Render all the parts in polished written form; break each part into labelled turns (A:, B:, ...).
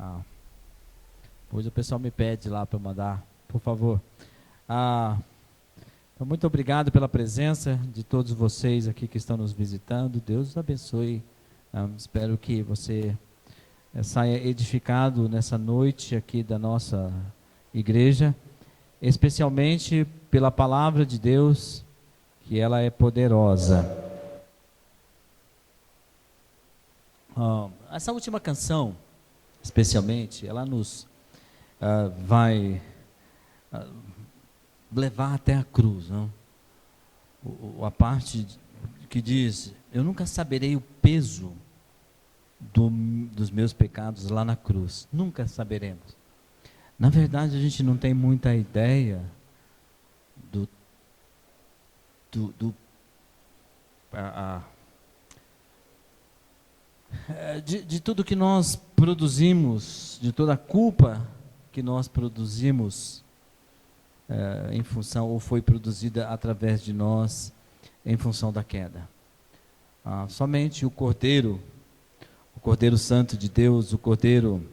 A: Ah, Hoje o pessoal me pede lá para mandar, por favor. Então, muito obrigado pela presença de todos vocês aqui que estão nos visitando. Deus os abençoe. Espero que você saia edificado nessa noite aqui da nossa igreja, especialmente pela palavra de Deus, que ela é poderosa. Essa última canção, especialmente, ela nos vai levar até a cruz, não? A parte que diz: eu nunca saberei o peso dos meus pecados lá na cruz. Nunca saberemos. Na verdade, a gente não tem muita ideia de tudo que nós produzimos, de toda a culpa que nós produzimos em função, ou foi produzida através de nós em função da queda. Somente o Cordeiro Santo de Deus, o Cordeiro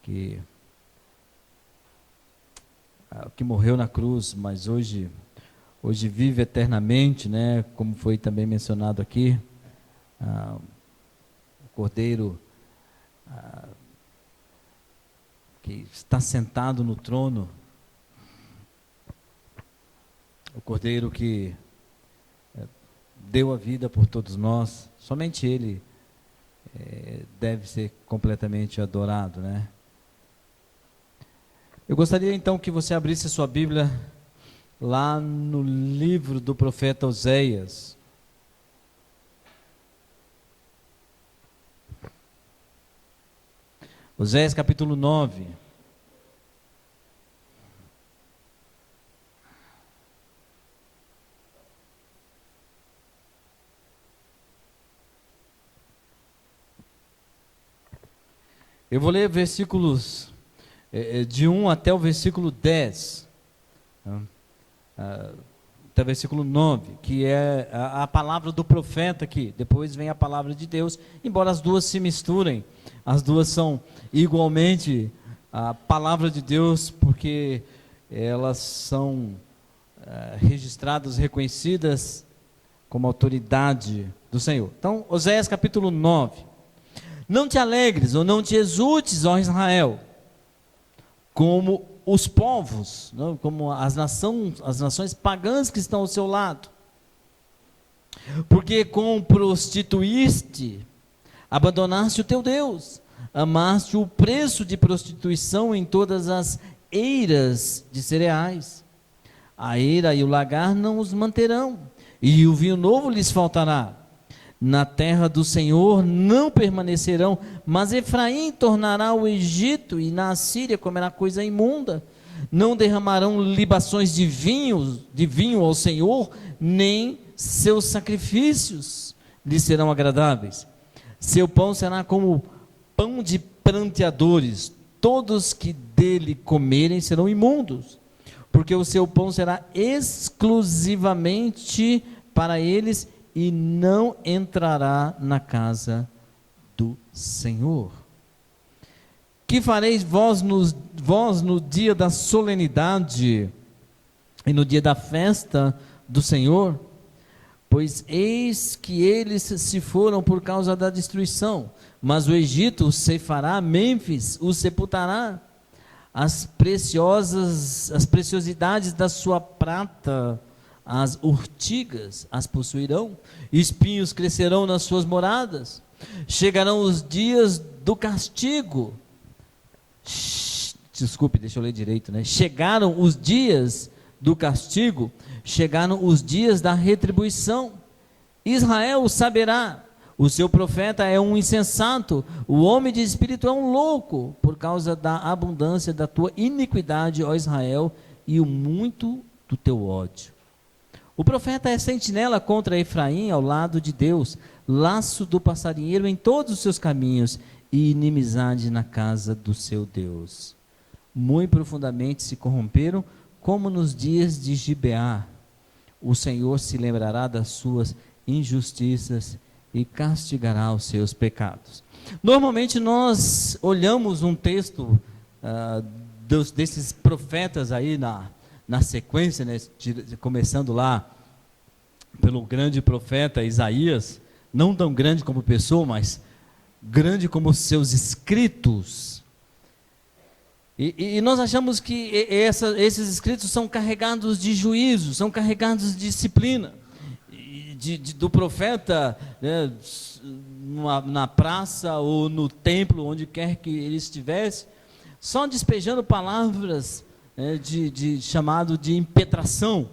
A: que morreu na cruz, mas hoje vive eternamente, né? Como foi também mencionado aqui, o Cordeiro que está sentado no trono, o Cordeiro que deu a vida por todos nós. Somente Ele deve ser completamente adorado, né? Eu gostaria então que você abrisse a sua Bíblia lá no livro do profeta Oséias. Oséias capítulo 9. Eu vou ler versículos de 1 até o versículo 10, até o versículo 9, que é a palavra do profeta aqui. Depois vem a palavra de Deus, embora as duas se misturem, as duas são igualmente a palavra de Deus, porque elas são registradas, reconhecidas como autoridade do Senhor. Então, Oséias capítulo 9. Não te alegres ou não te exultes, ó Israel, como os povos, não? Como as nações pagãs que estão ao seu lado. Porque com prostituíste, abandonaste o teu Deus, amaste o preço de prostituição em todas as eiras de cereais. A eira e o lagar não os manterão, e o vinho novo lhes faltará. Na terra do Senhor não permanecerão, mas Efraim tornará o Egito, e na Assíria comerá coisa imunda. Não derramarão libações de vinho ao Senhor, nem seus sacrifícios lhe serão agradáveis. Seu pão será como pão de pranteadores, todos que dele comerem serão imundos, porque o seu pão será exclusivamente para eles, e não entrará na casa do Senhor. Que fareis vós no dia da solenidade e no dia da festa do Senhor? Pois eis que eles se foram por causa da destruição, mas o Egito os ceifará, Mênfis os sepultará. As preciosidades da sua prata, as urtigas as possuirão, espinhos crescerão nas suas moradas. Chegarão os dias do castigo. Desculpe, deixa eu ler direito, né? Chegaram os dias do castigo, chegaram os dias da retribuição. Israel saberá, o seu profeta é um insensato, o homem de espírito é um louco, por causa da abundância da tua iniquidade, ó Israel, e o muito do teu ódio. O profeta é sentinela contra Efraim ao lado de Deus, laço do passarinheiro em todos os seus caminhos, e inimizade na casa do seu Deus. Muito profundamente se corromperam, como nos dias de Gibeá. O Senhor se lembrará das suas injustiças e castigará os seus pecados. Normalmente nós olhamos um texto desses profetas aí na sequência, né, começando lá pelo grande profeta Isaías, não tão grande como pessoa, mas grande como seus escritos. E nós achamos que esses escritos são carregados de juízo, são carregados de disciplina. Do profeta, né, na praça ou no templo, onde quer que ele estivesse, só despejando palavras, né, chamado de impetração.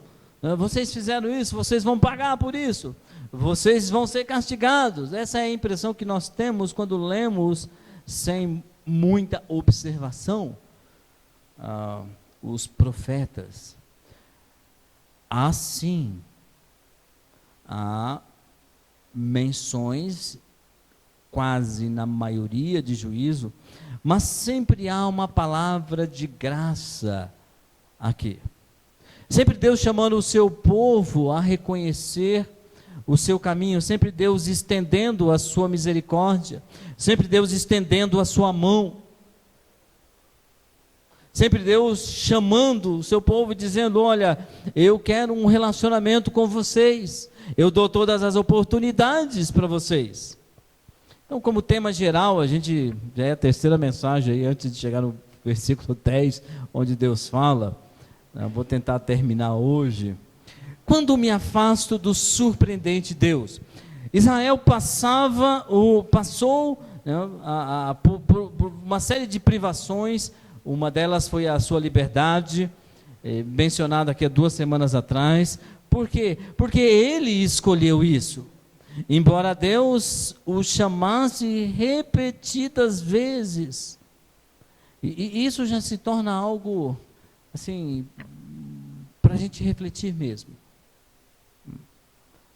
A: Vocês fizeram isso, vocês vão pagar por isso, vocês vão ser castigados. Essa é a impressão que nós temos quando lemos sem muita observação os profetas. Assim, há menções, quase na maioria, de juízo, mas sempre há uma palavra de graça aqui. Sempre Deus chamando o seu povo a reconhecer o seu caminho, sempre Deus estendendo a sua misericórdia, sempre Deus estendendo a sua mão, sempre Deus chamando o seu povo e dizendo: olha, eu quero um relacionamento com vocês, eu dou todas as oportunidades para vocês. Então, como tema geral, a gente, já é a terceira mensagem aí, antes de chegar no versículo 10, onde Deus fala, eu vou tentar terminar hoje. Quando me afasto do surpreendente Deus. Israel passou, né, por uma série de privações. Uma delas foi a sua liberdade, mencionada aqui há 2 semanas atrás. Por quê? Porque ele escolheu isso. Embora Deus o chamasse repetidas vezes. E isso já se torna algo, assim, para a gente refletir mesmo.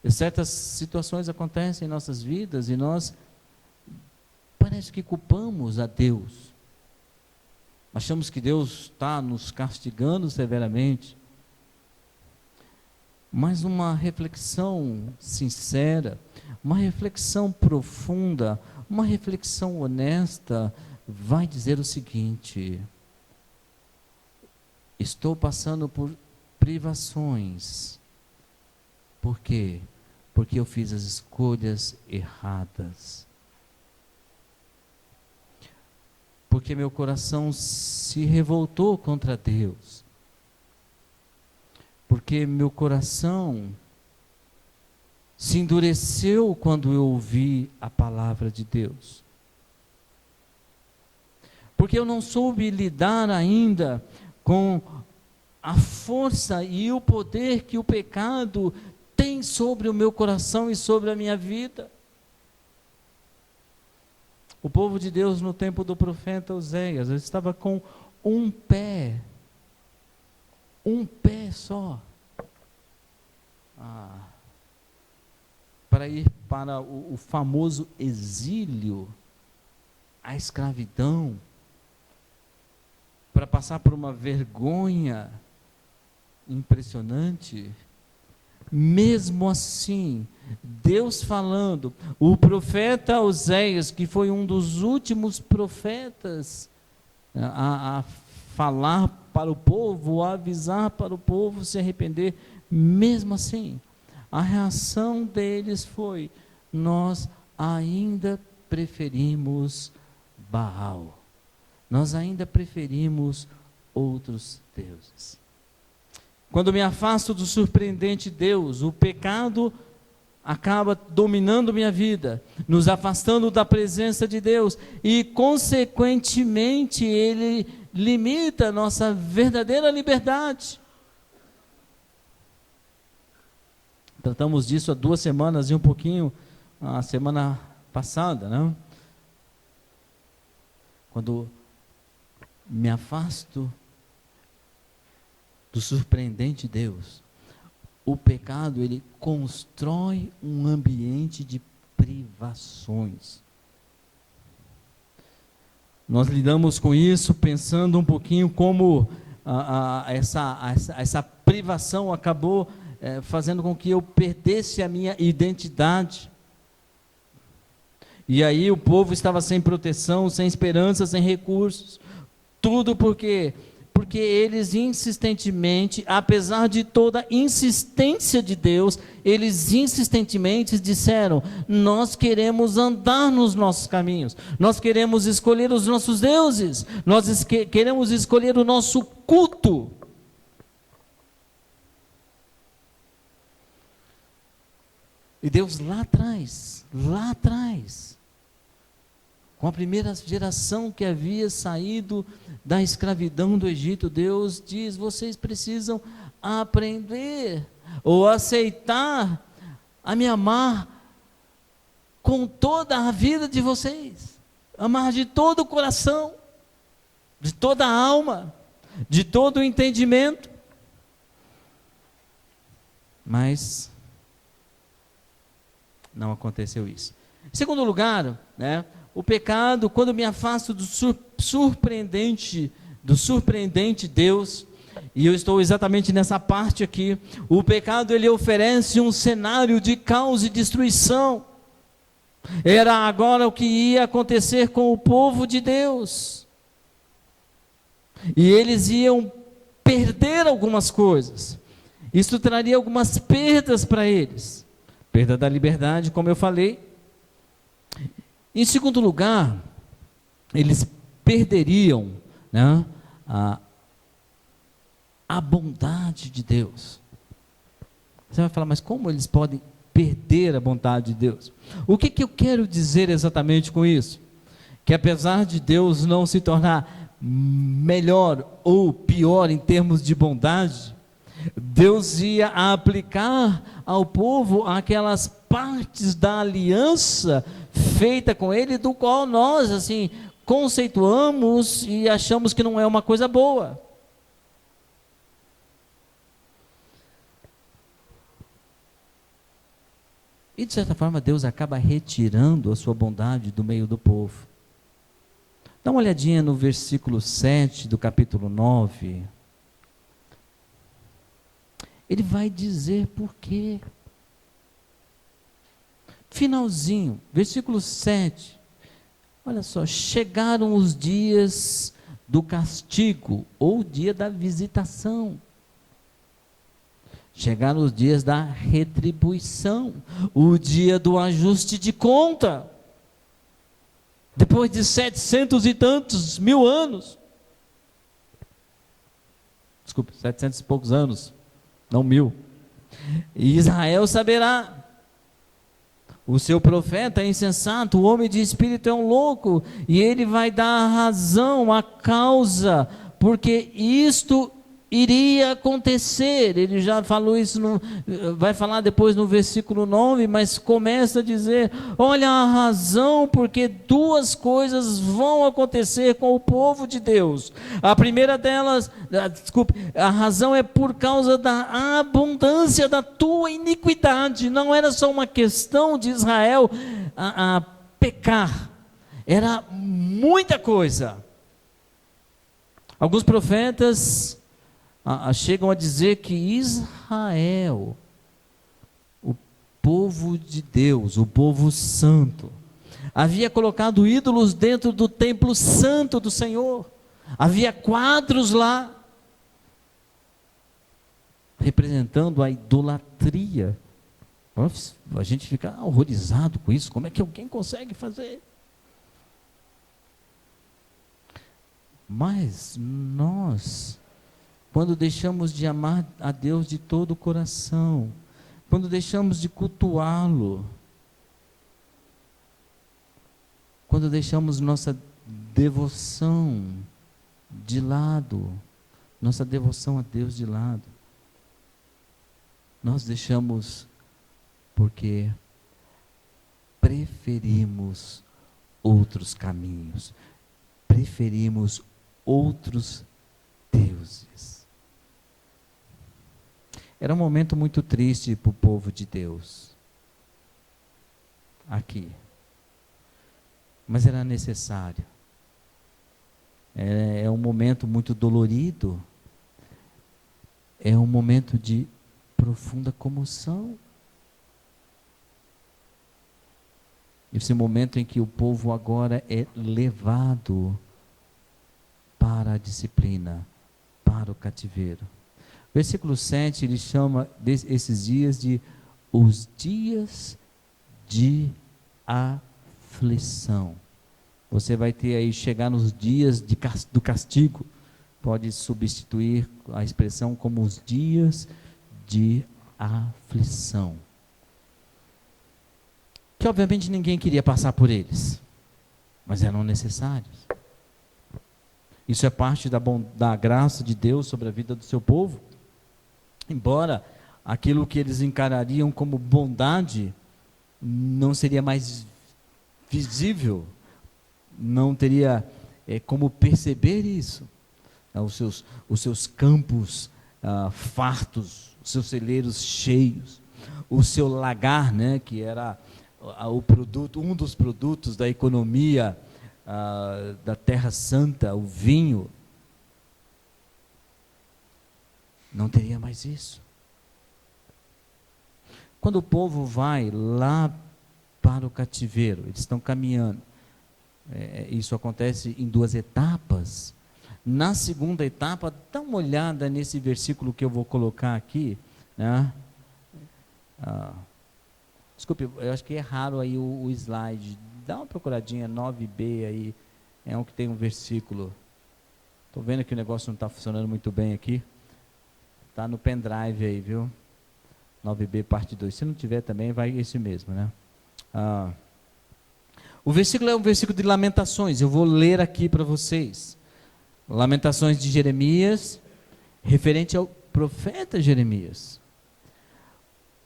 A: E certas situações acontecem em nossas vidas e nós parece que culpamos a Deus. Achamos que Deus está nos castigando severamente. Mas uma reflexão sincera, uma reflexão profunda, uma reflexão honesta, vai dizer o seguinte: estou passando por privações. Por quê? Porque eu fiz as escolhas erradas. Porque meu coração se revoltou contra Deus. Porque meu coração se endureceu quando eu ouvi a palavra de Deus. Porque eu não soube lidar ainda com a força e o poder que o pecado tem sobre o meu coração e sobre a minha vida. O povo de Deus no tempo do profeta Oséias estava com um pé só, para ir para o famoso exílio, a escravidão, para passar por uma vergonha impressionante. Mesmo assim, Deus falando, o profeta Oséias, que foi um dos últimos profetas a falar para o povo, a avisar para o povo se arrepender, mesmo assim, a reação deles foi: nós ainda preferimos Baal, nós ainda preferimos outros deuses. Quando me afasto do surpreendente Deus, o pecado acaba dominando minha vida, nos afastando da presença de Deus, e consequentemente ele limita a nossa verdadeira liberdade. Tratamos disso há 2 semanas e um pouquinho, a semana passada, né? Quando me afasto do surpreendente Deus, o pecado, ele constrói um ambiente de privações. Nós lidamos com isso pensando um pouquinho como essa privação acabou fazendo com que eu perdesse a minha identidade. E aí o povo estava sem proteção, sem esperança, sem recursos. Tudo porque eles insistentemente, apesar de toda a insistência de Deus, eles insistentemente disseram: nós queremos andar nos nossos caminhos, nós queremos escolher os nossos deuses, nós queremos escolher o nosso culto. E Deus lá atrás, com a primeira geração que havia saído da escravidão do Egito, Deus diz: vocês precisam aprender ou aceitar a me amar com toda a vida de vocês, amar de todo o coração, de toda a alma, de todo o entendimento. Mas não aconteceu isso. Em segundo lugar, o pecado, quando me afasto do surpreendente Deus, e eu estou exatamente nessa parte aqui, o pecado ele oferece um cenário de caos e destruição. Era agora o que ia acontecer com o povo de Deus, e eles iam perder algumas coisas. Isso traria algumas perdas para eles, perda da liberdade, como eu falei. Em segundo lugar, eles perderiam a bondade de Deus. Você vai falar: mas como eles podem perder a bondade de Deus? O que eu quero dizer exatamente com isso? Que apesar de Deus não se tornar melhor ou pior em termos de bondade, Deus ia aplicar ao povo aquelas partes da aliança feita com ele, do qual nós assim conceituamos e achamos que não é uma coisa boa. E de certa forma Deus acaba retirando a sua bondade do meio do povo. Dá uma olhadinha no versículo 7 do capítulo 9. Ele vai dizer por quê. Finalzinho, versículo 7. Olha só: chegaram os dias do castigo, ou dia da visitação. Chegaram os dias da retribuição, o dia do ajuste de conta. Depois de 700 e tantos mil anos. Desculpe, 700 e poucos anos. Não 1000. E Israel saberá. O seu profeta é insensato, o homem de espírito é um louco, e ele vai dar a razão, a causa, porque isto iria acontecer. Ele já falou isso, vai falar depois no versículo 9, mas começa a dizer: olha a razão, porque duas coisas vão acontecer com o povo de Deus. A primeira delas, a razão é por causa da abundância da tua iniquidade. Não era só uma questão de Israel a pecar, era muita coisa. Alguns profetas chegam a dizer que Israel, o povo de Deus, o povo santo, havia colocado ídolos dentro do templo santo do Senhor. Havia quadros lá, representando a idolatria. A gente fica horrorizado com isso. Como é que alguém consegue fazer? Mas nós, quando deixamos de amar a Deus de todo o coração, quando deixamos de cultuá-lo, quando deixamos nossa devoção de lado, nossa devoção a Deus de lado, nós deixamos porque preferimos outros caminhos, preferimos outros deuses. Era um momento muito triste para o povo de Deus, aqui, mas era necessário. É um momento muito dolorido, é um momento de profunda comoção. Esse momento em que o povo agora é levado para a disciplina, para o cativeiro. Versículo 7, ele chama esses dias de os dias de aflição. Você vai ter aí, chegar nos dias do castigo, pode substituir a expressão como os dias de aflição. Que obviamente ninguém queria passar por eles, mas eram necessários. Isso é parte da graça de Deus sobre a vida do seu povo. Embora aquilo que eles encarariam como bondade não seria mais visível, não teria como perceber isso. Os seus campos fartos, os seus celeiros cheios, o seu lagar, né, que era o produto, um dos produtos da economia da Terra Santa, o vinho, não teria mais isso. Quando o povo vai lá para o cativeiro, eles estão caminhando, isso acontece em 2 etapas. Na segunda etapa, dá uma olhada nesse versículo que eu vou colocar aqui, né? Desculpe, eu acho que erraram aí o slide. Dá uma procuradinha, 9b aí, é um que tem um versículo. Estou vendo que o negócio não está funcionando muito bem aqui. Está no pendrive aí, viu? 9b, parte 2. Se não tiver também, vai esse mesmo, né? O versículo é um versículo de Lamentações. Eu vou ler aqui para vocês. Lamentações de Jeremias, referente ao profeta Jeremias.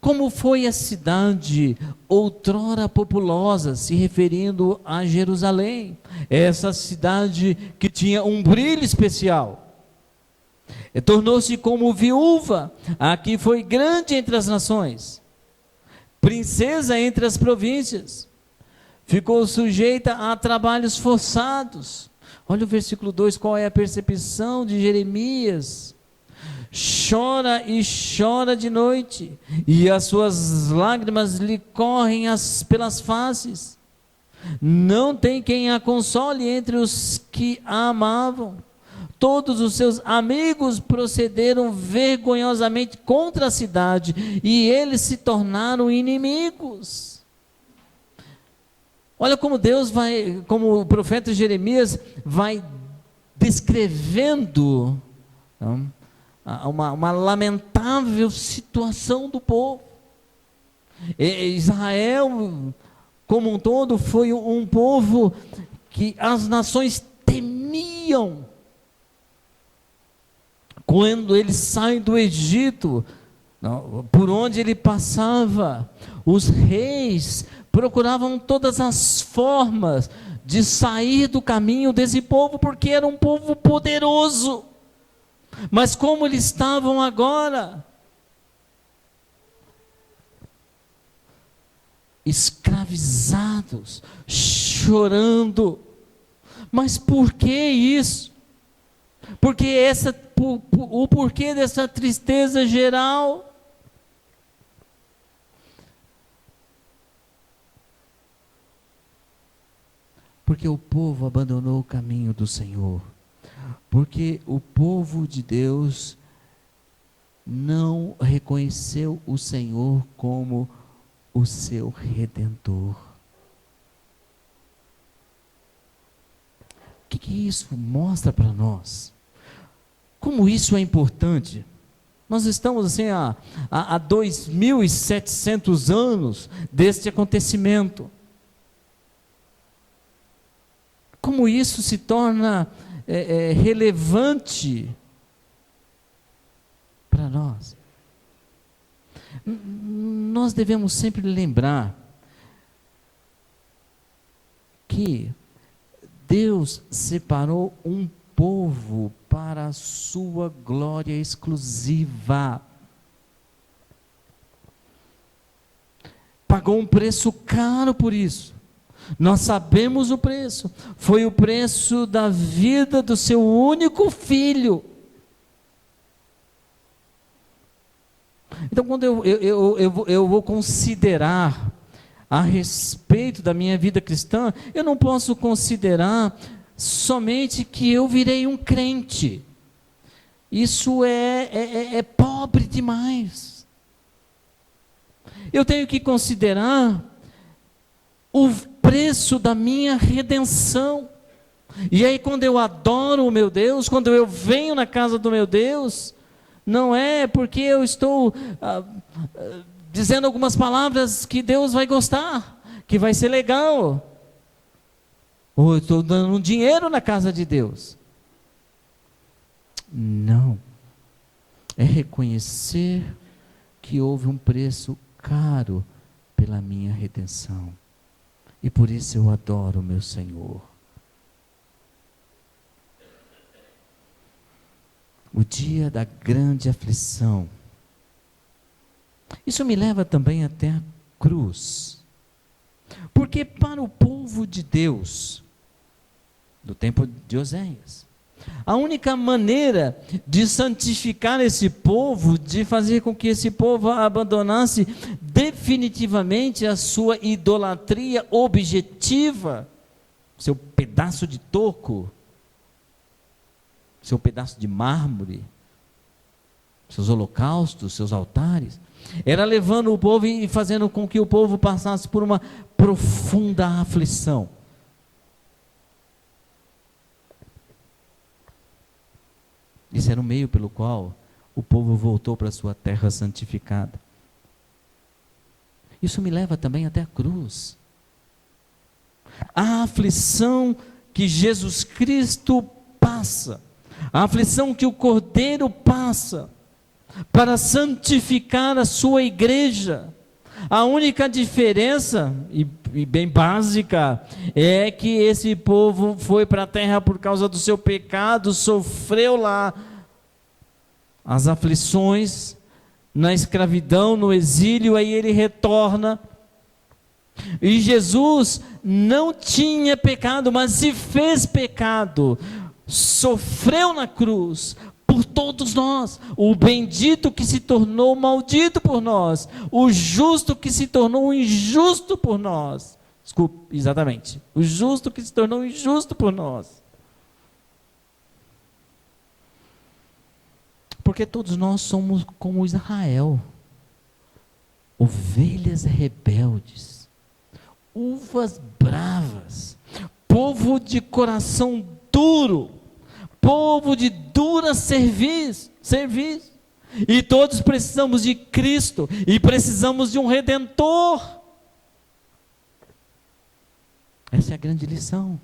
A: Como foi a cidade outrora populosa, se referindo a Jerusalém, essa cidade que tinha um brilho especial. Tornou-se como viúva, a que foi grande entre as nações, princesa entre as províncias, ficou sujeita a trabalhos forçados. Olha o versículo 2, qual é a percepção de Jeremias? Chora e chora de noite, e as suas lágrimas lhe correm pelas faces. Não tem quem a console entre os que a amavam. Todos os seus amigos procederam vergonhosamente contra a cidade, e eles se tornaram inimigos. Olha como Deus como o profeta Jeremias vai descrevendo uma lamentável situação do povo. Israel, como um todo, foi um povo que as nações temiam. Quando ele sai do Egito, por onde ele passava, os reis procuravam todas as formas de sair do caminho desse povo, porque era um povo poderoso. Mas como eles estavam agora? Escravizados, chorando. Mas por que isso? Porque o porquê dessa tristeza geral? Porque o povo abandonou o caminho do Senhor. Porque o povo de Deus não reconheceu o Senhor como o seu Redentor. O que isso mostra para nós? Como isso é importante? Nós estamos assim há 2.700 anos deste acontecimento. Como isso se torna relevante para nós? Nós devemos sempre lembrar que Deus separou um povo para a sua glória exclusiva. Pagou um preço caro por isso. Nós sabemos o preço. Foi o preço da vida do seu único filho. Então, quando eu vou considerar a respeito da minha vida cristã, eu não posso considerar somente que eu virei um crente. Isso é pobre demais. Eu tenho que considerar o preço da minha redenção. E aí, quando eu adoro o meu Deus, quando eu venho na casa do meu Deus, não é porque eu estou dizendo algumas palavras que Deus vai gostar, que vai ser legal, ou eu estou dando dinheiro na casa de Deus. Não. É reconhecer que houve um preço caro pela minha redenção. E por isso eu adoro o meu Senhor. O dia da grande aflição. Isso me leva também até a cruz. Porque para o povo de Deus, do tempo de Oséias, a única maneira de santificar esse povo, de fazer com que esse povo abandonasse definitivamente a sua idolatria objetiva, seu pedaço de toco, seu pedaço de mármore, seus holocaustos, seus altares, era levando o povo e fazendo com que o povo passasse por uma profunda aflição. Esse era o meio pelo qual o povo voltou para a sua terra santificada. Isso me leva também até a cruz. A aflição que Jesus Cristo passa, a aflição que o Cordeiro passa, para santificar a sua igreja. A única diferença, e bem básica, é que esse povo foi para a terra por causa do seu pecado, sofreu lá as aflições, na escravidão, no exílio, aí ele retorna. E Jesus não tinha pecado, mas se fez pecado, sofreu na cruz, por todos nós, o bendito que se tornou maldito por nós, o justo que se tornou injusto por nós. Desculpe, exatamente, o justo que se tornou injusto por nós. Porque todos nós somos como Israel, ovelhas rebeldes, uvas bravas, povo de coração duro, povo de dura cerviz. E todos precisamos de Cristo, e precisamos de um Redentor. Essa é a grande lição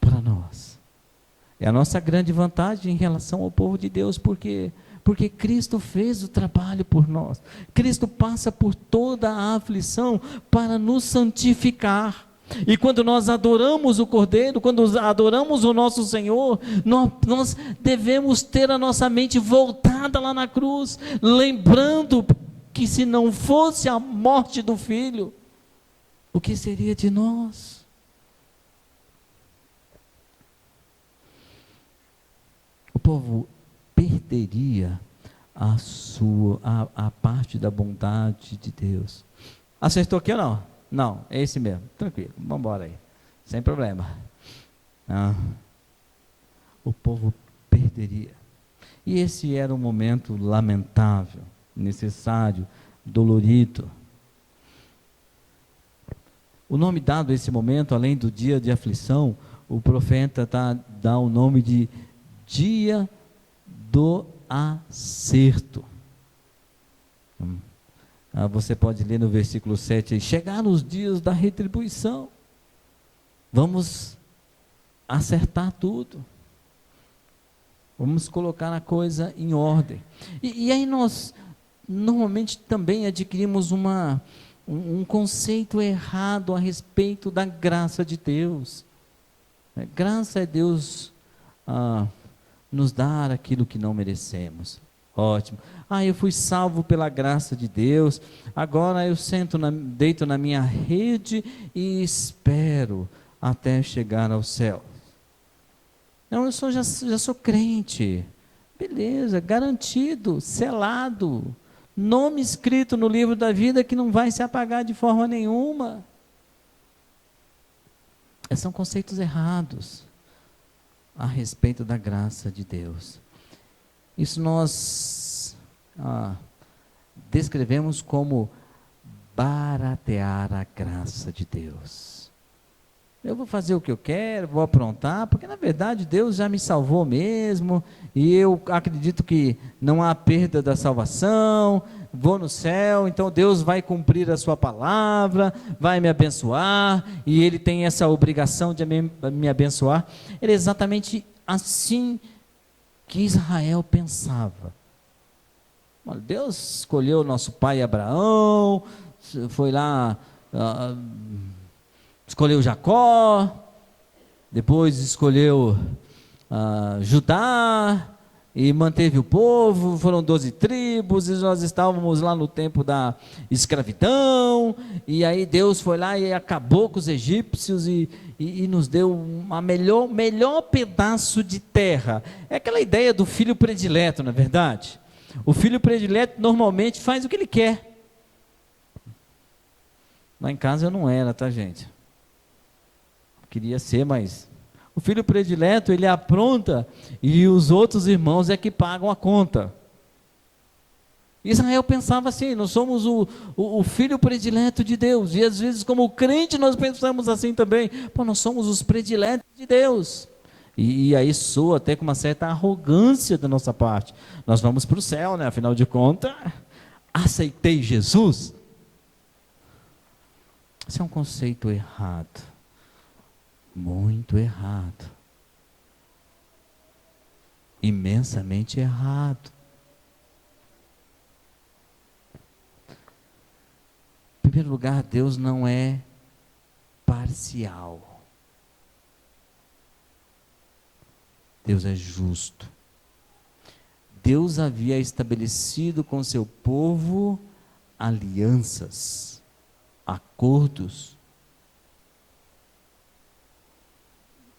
A: para nós. É a nossa grande vantagem em relação ao povo de Deus, porque Cristo fez o trabalho por nós. Cristo passa por toda a aflição para nos santificar. E quando nós adoramos o Cordeiro, quando adoramos o nosso Senhor, nós devemos ter a nossa mente voltada lá na cruz, lembrando que se não fosse a morte do Filho, o que seria de nós? O povo perderia a parte da bondade de Deus. Acertou aqui ou não? Não, é esse mesmo. Tranquilo, vamos embora aí. Sem problema. O povo perderia. E esse era um momento lamentável, necessário, dolorido. O nome dado a esse momento, além do dia de aflição, o profeta dá o nome de dia do acerto. Você pode ler no versículo 7 aí, chegaram os dias da retribuição, vamos acertar tudo, vamos colocar a coisa em ordem. E aí nós normalmente também adquirimos um conceito errado a respeito da graça de Deus. Graça é Deus nos dar aquilo que não merecemos. Ótimo. Eu fui salvo pela graça de Deus, agora eu deito na minha rede e espero até chegar ao céu. Não, eu já sou crente. Beleza, garantido, selado nome escrito no livro da vida que não vai se apagar de forma nenhuma. São conceitos errados a respeito da graça de Deus. Isso nós descrevemos como baratear a graça de Deus. Eu vou fazer o que eu quero, vou aprontar, porque na verdade Deus já me salvou mesmo, e eu acredito que não há perda da salvação, vou no céu, então Deus vai cumprir a sua palavra, vai me abençoar, e Ele tem essa obrigação de me abençoar. Era exatamente assim que Israel pensava. Deus escolheu nosso pai Abraão, foi lá, escolheu Jacó, depois escolheu Judá, e manteve o povo, foram 12 tribos, e nós estávamos lá no tempo da escravidão, e aí Deus foi lá e acabou com os egípcios, e nos deu um melhor pedaço de terra. É aquela ideia do filho predileto, não é verdade? O filho predileto normalmente faz o que ele quer. Lá em casa eu não era, tá, gente? Queria ser, mas o filho predileto, ele apronta e os outros irmãos é que pagam a conta. Israel pensava assim: nós somos o filho predileto de Deus, e às vezes como crente nós pensamos assim também: pô, nós somos os prediletos de Deus. E aí soa até com uma certa arrogância da nossa parte. Nós vamos para o céu, né? Afinal de contas, aceitei Jesus. Esse é um conceito errado. Muito errado. Imensamente errado. Em primeiro lugar, Deus não é parcial. Deus é justo. Deus havia estabelecido com seu povo alianças, acordos.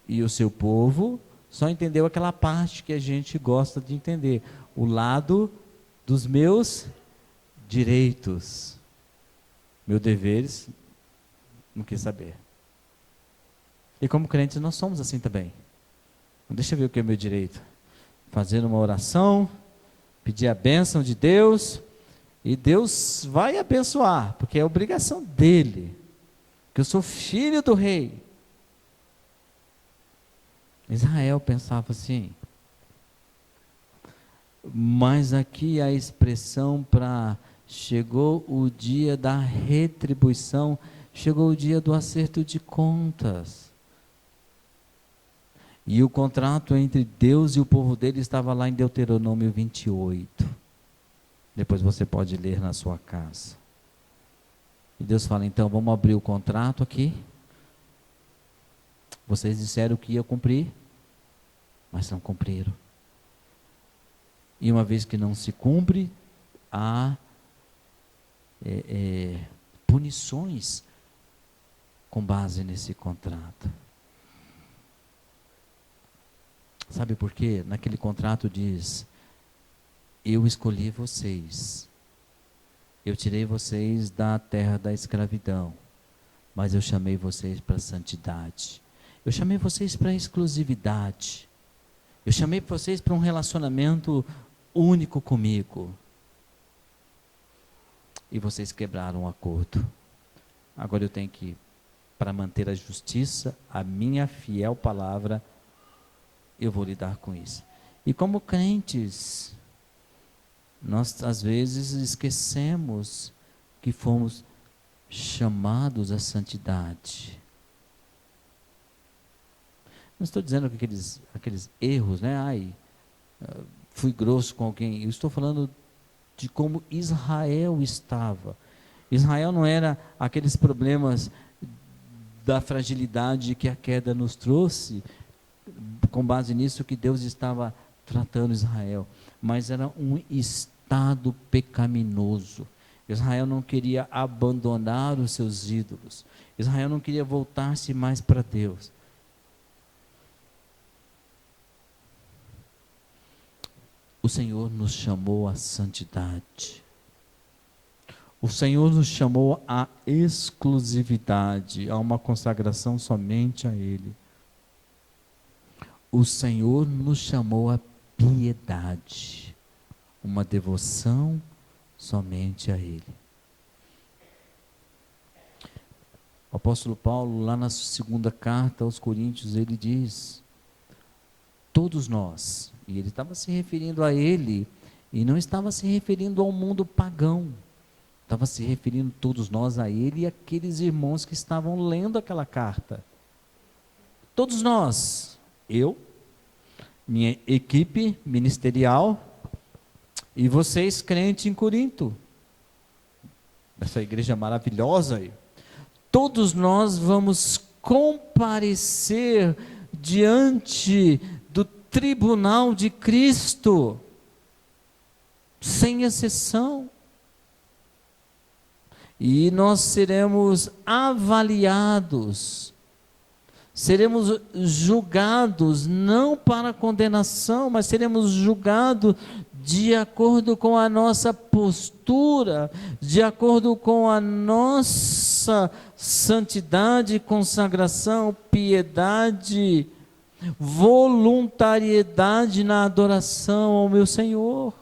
A: E o seu povo só entendeu aquela parte que a gente gosta de entender, o lado dos meus direitos. Meus deveres, não quis saber. E como crentes nós somos assim também. Deixa eu ver o que é meu direito. Fazer uma oração, pedir a bênção de Deus, e Deus vai abençoar, porque é obrigação dele, que eu sou filho do rei. Israel pensava assim. Mas aqui a expressão para chegou o dia da retribuição, chegou o dia do acerto de contas. E o contrato entre Deus e o povo dele estava lá em Deuteronômio 28. Depois você pode ler na sua casa. E Deus fala: então vamos abrir o contrato aqui. Vocês disseram que ia cumprir, mas não cumpriram. E uma vez que não se cumpre, há punições com base nesse contrato. Sabe por quê? Naquele contrato diz: eu escolhi vocês, eu tirei vocês da terra da escravidão, mas eu chamei vocês para a santidade, eu chamei vocês para a exclusividade, eu chamei vocês para um relacionamento único comigo, e vocês quebraram o acordo. Agora eu tenho que, para manter a justiça, a minha fiel palavra, eu vou lidar com isso. E como crentes, nós às vezes esquecemos que fomos chamados à santidade. Não estou dizendo que aqueles erros, né? Fui grosso com alguém. Eu estou falando de como Israel estava. Israel não era aqueles problemas da fragilidade que a queda nos trouxe, com base nisso que Deus estava tratando Israel, mas era um estado pecaminoso. Israel não queria abandonar os seus ídolos. Israel não queria voltar-se mais para Deus. O Senhor nos chamou à santidade. O Senhor nos chamou à exclusividade, a uma consagração somente a Ele. O Senhor nos chamou à piedade, uma devoção somente a Ele. O apóstolo Paulo, lá na segunda carta aos Coríntios, ele diz: todos nós, e ele estava se referindo a ele, e não estava se referindo ao mundo pagão, estava se referindo todos nós a ele e aqueles irmãos que estavam lendo aquela carta. Todos nós, eu, minha equipe ministerial, e vocês crentes em Corinto, essa igreja maravilhosa aí, todos nós vamos comparecer diante do tribunal de Cristo, sem exceção. E nós seremos avaliados, seremos julgados, não para condenação, mas seremos julgados de acordo com a nossa postura, de acordo com a nossa santidade, consagração, piedade, voluntariedade na adoração ao meu Senhor,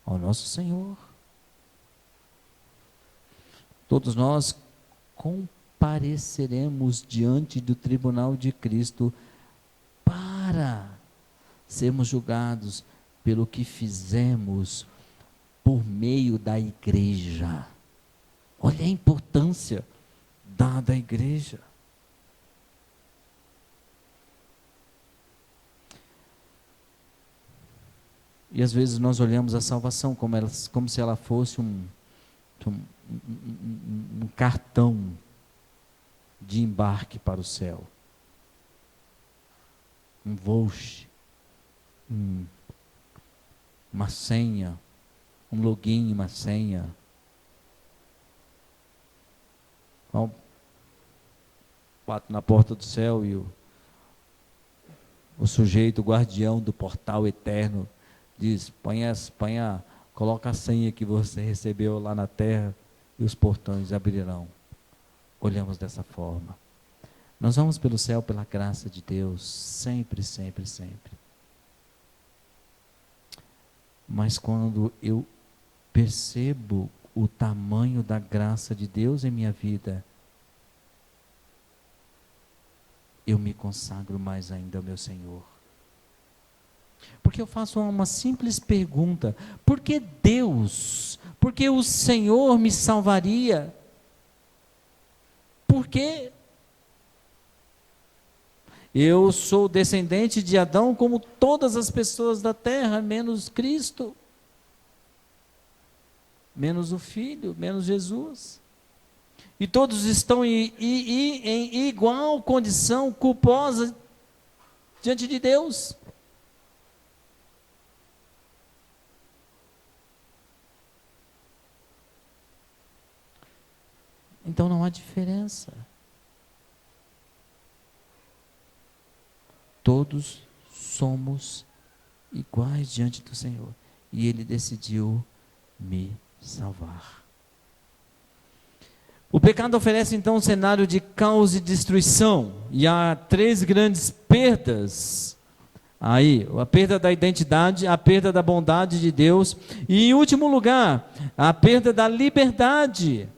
A: ao nosso Senhor. Todos nós compareceremos diante do tribunal de Cristo para sermos julgados pelo que fizemos por meio da igreja. Olha a importância dada à igreja. E às vezes nós olhamos a salvação como se ela fosse um cartão de embarque para o céu. Um voucher, uma senha, um login, uma senha. Então, bato na porta do céu e o sujeito, o guardião do portal eterno, diz: coloca a senha que você recebeu lá na terra e os portões abrirão. Olhamos dessa forma. Nós vamos pelo céu pela graça de Deus, sempre, sempre, sempre. Mas quando eu percebo o tamanho da graça de Deus em minha vida, eu me consagro mais ainda ao meu Senhor. Porque eu faço uma simples pergunta: por que Deus? Por que o Senhor me salvaria? Por quê? Eu sou descendente de Adão como todas as pessoas da terra, menos Cristo, menos o Filho, menos Jesus. E todos estão em igual condição culposa diante de Deus. Então não há diferença. Todos somos iguais diante do Senhor. E Ele decidiu me salvar. O pecado oferece então um cenário de caos e destruição. E há três grandes perdas aí: a perda da identidade, a perda da bondade de Deus e, em último lugar, a perda da liberdade.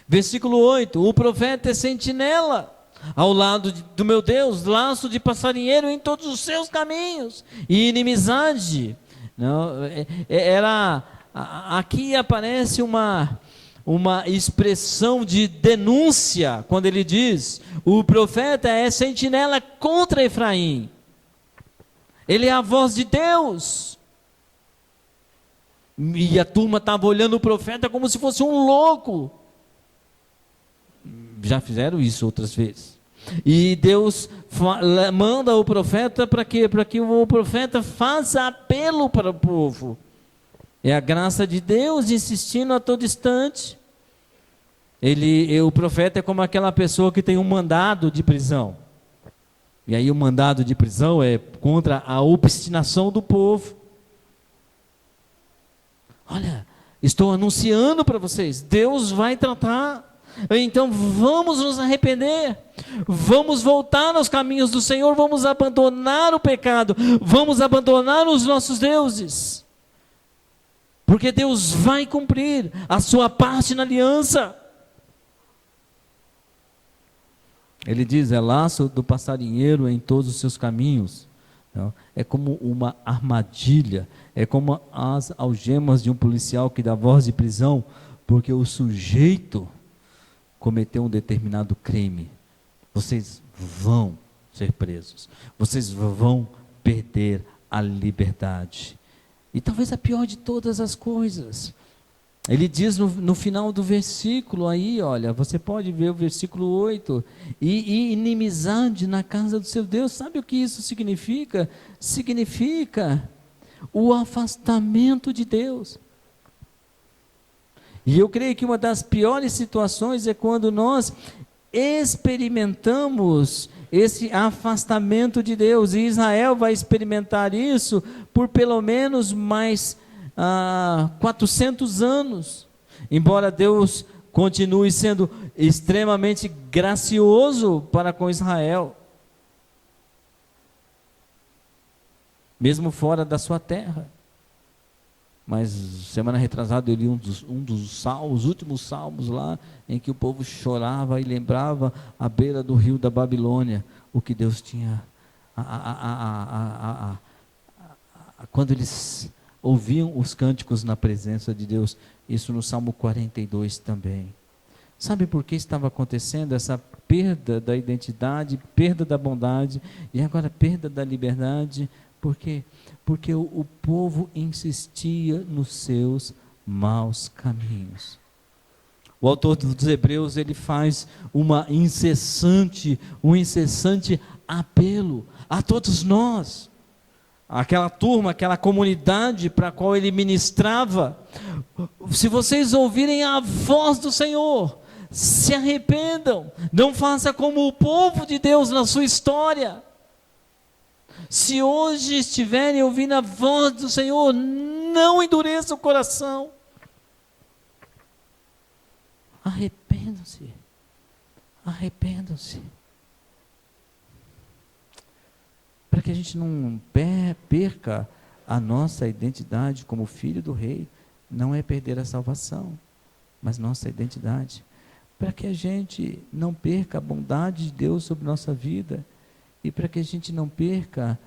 A: Versículo 8: o profeta é sentinela ao lado do meu Deus, laço de passarinheiro em todos os seus caminhos, e inimizade. Não, aqui aparece uma expressão de denúncia, quando ele diz: o profeta é sentinela contra Efraim. Ele é a voz de Deus. E a turma estava olhando o profeta como se fosse um louco. Já fizeram isso outras vezes. E Deus manda o profeta para quê? Para que o profeta faça apelo para o povo. É a graça de Deus insistindo a todo instante. O profeta é como aquela pessoa que tem um mandado de prisão. E aí o mandado de prisão é contra a obstinação do povo. Olha, Estou anunciando para vocês, Deus vai tratar. Então vamos nos arrepender, vamos voltar aos caminhos do Senhor, vamos abandonar o pecado, vamos abandonar os nossos deuses, porque Deus vai cumprir a sua parte na aliança. Ele diz, é laço do passarinheiro em todos os seus caminhos. É como uma armadilha, é como as algemas de um policial que dá voz de prisão, porque o sujeito cometeu um determinado crime. Vocês vão ser presos, vocês vão perder a liberdade. E talvez a pior de todas as coisas, ele diz no final do versículo aí, olha, você pode ver o versículo 8, e inimizade na casa do seu Deus. Sabe o que isso significa? Significa o afastamento de Deus. E eu creio que uma das piores situações é quando nós experimentamos esse afastamento de Deus, e Israel vai experimentar isso por pelo menos mais 400 anos, embora Deus continue sendo extremamente gracioso para com Israel, mesmo fora da sua terra. Mas semana retrasada eu li um dos salmos, os últimos salmos lá, em que o povo chorava e lembrava à beira do rio da Babilônia o que Deus tinha, quando eles ouviam os cânticos na presença de Deus. Isso no Salmo 42 também. Sabe por que estava acontecendo essa perda da identidade, perda da bondade e agora perda da liberdade? Por quê? Porque o povo insistia nos seus maus caminhos. O autor dos Hebreus, ele faz um incessante apelo a todos nós, aquela turma, aquela comunidade para a qual ele ministrava. Se vocês ouvirem a voz do Senhor, se arrependam, não faça como o povo de Deus na sua história. Se hoje estiverem ouvindo a voz do Senhor, não endureça o coração. Arrependam-se. Arrependam-se. Para que a gente não perca a nossa identidade como filho do rei. Não é perder a salvação, mas nossa identidade. Para que a gente não perca a bondade de Deus sobre nossa vida. E para que a gente não perca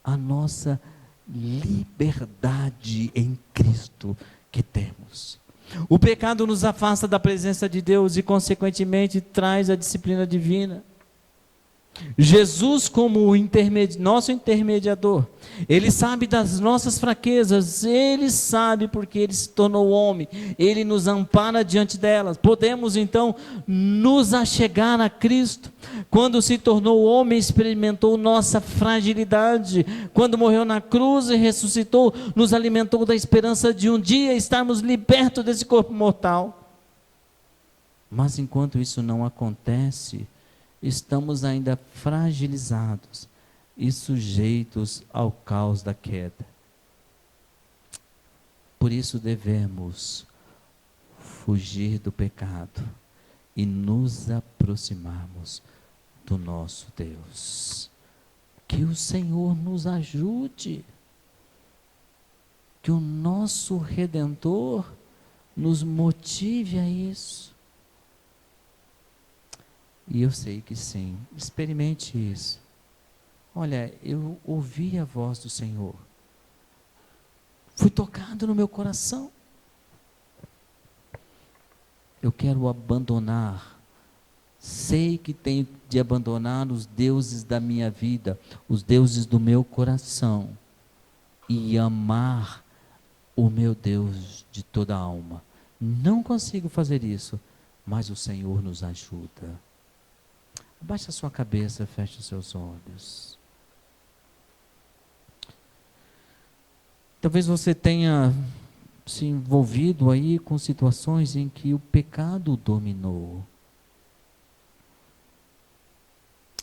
A: a nossa liberdade em Cristo que temos. O pecado nos afasta da presença de Deus e, consequentemente, traz a disciplina divina. Jesus, como nosso intermediador, Ele sabe das nossas fraquezas, Ele sabe porque Ele se tornou homem, Ele nos ampara diante delas. Podemos então nos achegar a Cristo. Quando se tornou homem, experimentou nossa fragilidade. Quando morreu na cruz e ressuscitou, nos alimentou da esperança de um dia estarmos libertos desse corpo mortal. Mas enquanto isso não acontece, estamos ainda fragilizados e sujeitos ao caos da queda. Por isso devemos fugir do pecado e nos aproximarmos do nosso Deus. Que o Senhor nos ajude, que o nosso Redentor nos motive a isso. E eu sei que sim, experimente isso. Olha, eu ouvi a voz do Senhor, fui tocado no meu coração. Eu quero abandonar, sei que tenho de abandonar os deuses da minha vida, os deuses do meu coração, e amar o meu Deus de toda a alma. Não consigo fazer isso, mas o Senhor nos ajuda. Abaixe a sua cabeça, feche os seus olhos. Talvez você tenha se envolvido aí com situações em que o pecado dominou.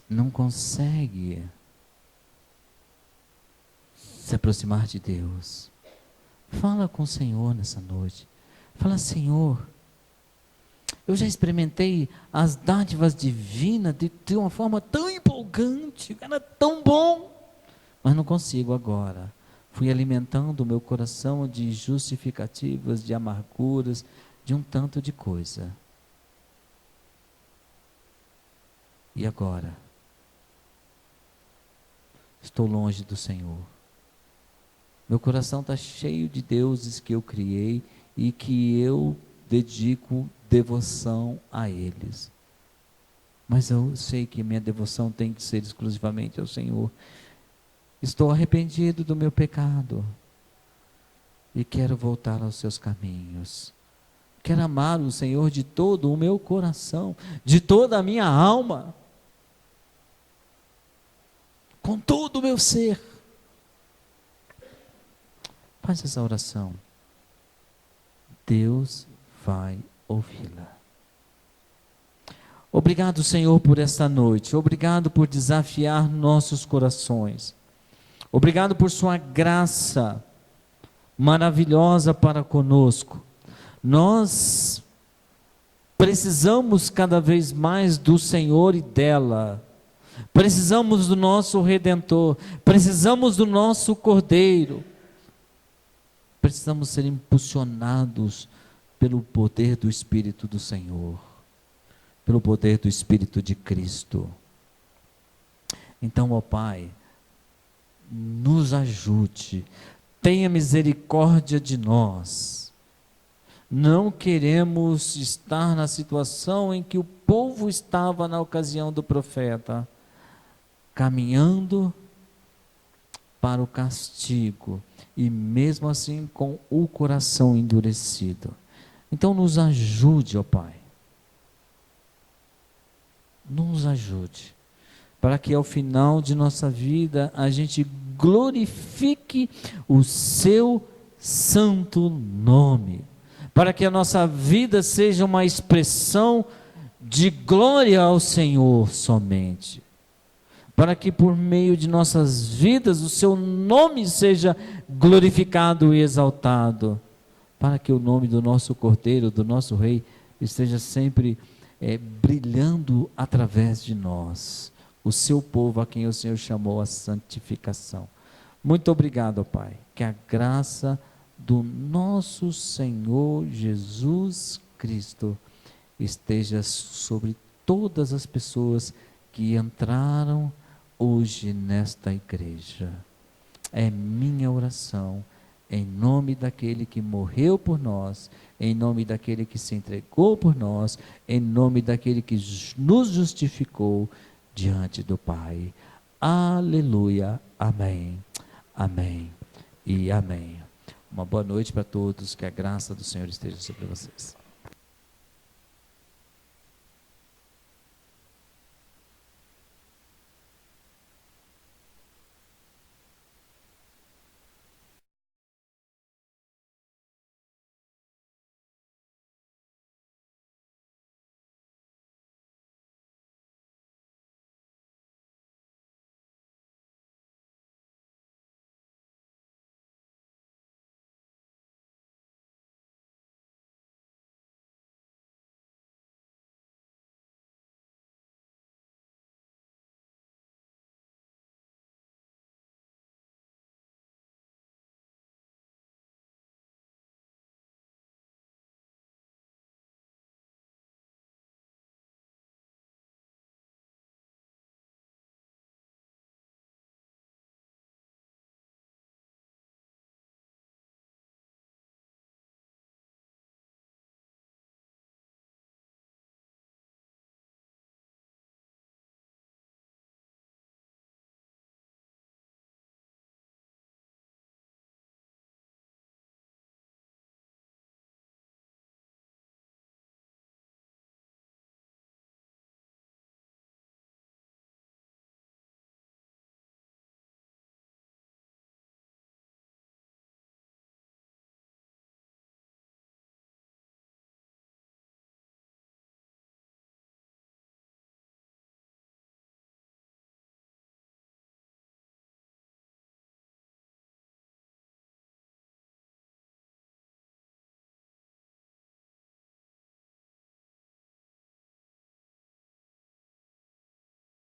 A: Não consegue se aproximar de Deus. Fala com o Senhor nessa noite. Fala: Senhor, eu já experimentei as dádivas divinas de uma forma tão empolgante, era tão bom, mas não consigo agora. Fui alimentando o meu coração de justificativas, de amarguras, de um tanto de coisa. E agora? Estou longe do Senhor. Meu coração está cheio de deuses que eu criei e que eu dedico devoção a eles. Mas eu sei que minha devoção tem que ser exclusivamente ao Senhor. Estou arrependido do meu pecado e quero voltar aos seus caminhos. Quero amar o Senhor de todo o meu coração, de toda a minha alma, com todo o meu ser. Faz essa oração. Deus vai ouvi-la. Obrigado, Senhor, por esta noite. Obrigado por desafiar nossos corações. Obrigado por sua graça maravilhosa para conosco. Nós precisamos cada vez mais do Senhor e dela. Precisamos do nosso Redentor. Precisamos do nosso Cordeiro. Precisamos ser impulsionados pelo poder do Espírito do Senhor, pelo poder do Espírito de Cristo. Então, ó Pai, nos ajude, tenha misericórdia de nós. Não queremos estar na situação em que o povo estava na ocasião do profeta, caminhando para o castigo, e mesmo assim com o coração endurecido. Então nos ajude, ó Pai. Nos ajude, para que ao final de nossa vida a gente glorifique o seu santo nome, para que a nossa vida seja uma expressão de glória ao Senhor somente, para que por meio de nossas vidas o seu nome seja glorificado e exaltado, para que o nome do nosso Cordeiro, do nosso Rei, esteja sempre brilhando através de nós, o seu povo a quem o Senhor chamou à santificação. Muito obrigado, Pai, que a graça do nosso Senhor Jesus Cristo esteja sobre todas as pessoas que entraram hoje nesta igreja. É minha oração, em nome daquele que morreu por nós, em nome daquele que se entregou por nós, em nome daquele que nos justificou diante do Pai. Aleluia, amém, amém e amém. Uma boa noite para todos, que a graça do Senhor esteja sobre vocês.